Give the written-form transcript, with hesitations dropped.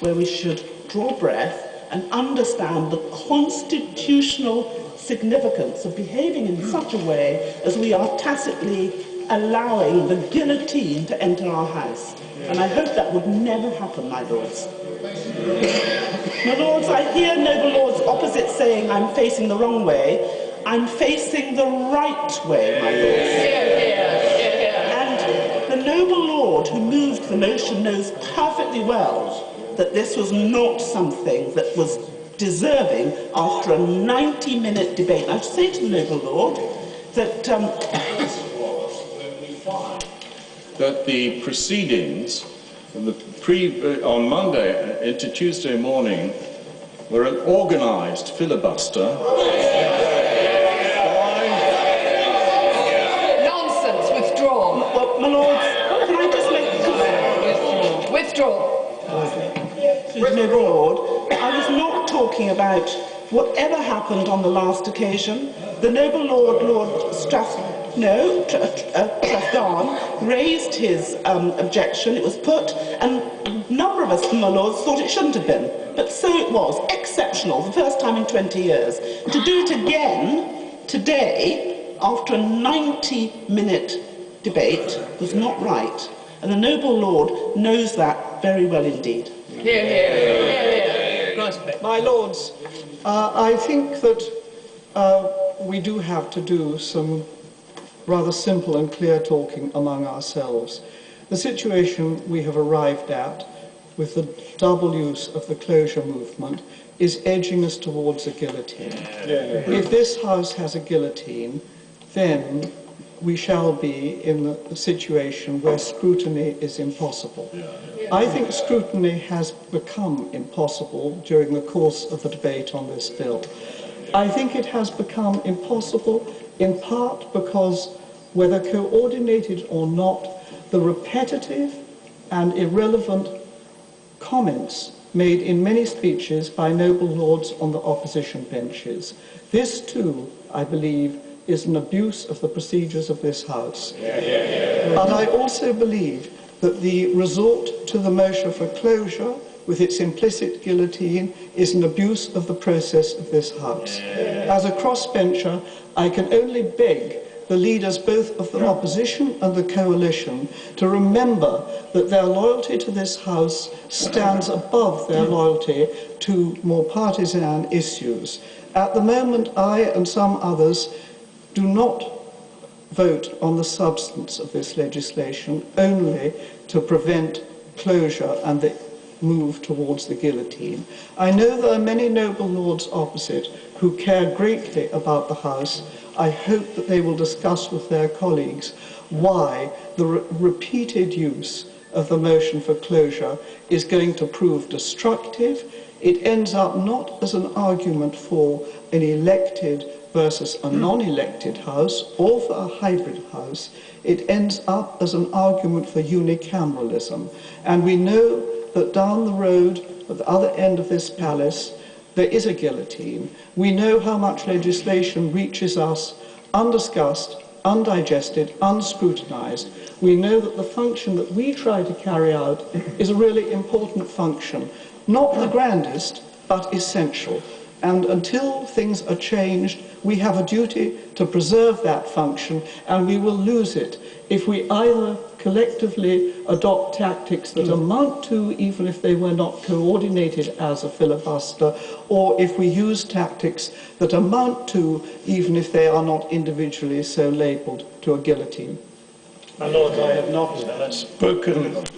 where we should draw breath and understand the constitutional significance of behaving in such a way as we are tacitly allowing the guillotine to enter our house. And I hope that would never happen, my lords. My lords, I hear noble lords opposite saying I'm facing the wrong way. I'm facing the right way, my lords. And the noble lord who moved the motion knows perfectly well that this was not something that was deserving after a 90-minute debate. I should say to the noble lord that that the proceedings on Monday into Tuesday morning were an organised filibuster. Nonsense! Withdraw. Well, my lords, can I just make... Withdraw. Noble Lord, I was not talking about whatever happened on the last occasion. The noble Lord, Lord Strathdown, raised his objection. It was put, and a number of us, my lords, thought it shouldn't have been. But so it was. Exceptional, the first time in 20 years. To do it again today, after a 90-minute debate, was not right. And the noble Lord knows that very well indeed. Here, here, here, here. My lords, I think that we do have to do some rather simple and clear talking among ourselves. The situation we have arrived at with the double use of the closure movement is edging us towards a guillotine. If this House has a guillotine, then we shall be in a situation where scrutiny is impossible. I think scrutiny has become impossible during the course of the debate on this bill. I think it has become impossible in part because, whether coordinated or not, the repetitive and irrelevant comments made in many speeches by noble lords on the opposition benches. This too, I believe, is an abuse of the procedures of this House. And I also believe that the resort to the motion for closure with its implicit guillotine is an abuse of the process of this House. As a crossbencher, I can only beg the leaders both of the opposition and the coalition to remember that their loyalty to this House stands above their loyalty to more partisan issues. At the moment, I and some others do not vote on the substance of this legislation, only to prevent closure and the move towards the guillotine. I know there are many noble lords opposite who care greatly about the House. I hope that they will discuss with their colleagues why the repeated use of the motion for closure is going to prove destructive. It ends up not as an argument for an elected versus a non-elected House or for a hybrid House. It ends up as an argument for unicameralism. And we know that down the road, at the other end of this palace, there is a guillotine. We know how much legislation reaches us undiscussed, undigested, unscrutinized. We know that the function that we try to carry out is a really important function, not the grandest, but essential. And until things are changed, we have a duty to preserve that function, and we will lose it if we either collectively adopt tactics that amount to, even if they were not coordinated as a filibuster, or if we use tactics that amount to, even if they are not individually so labelled, to a guillotine. My lord, I have not spoken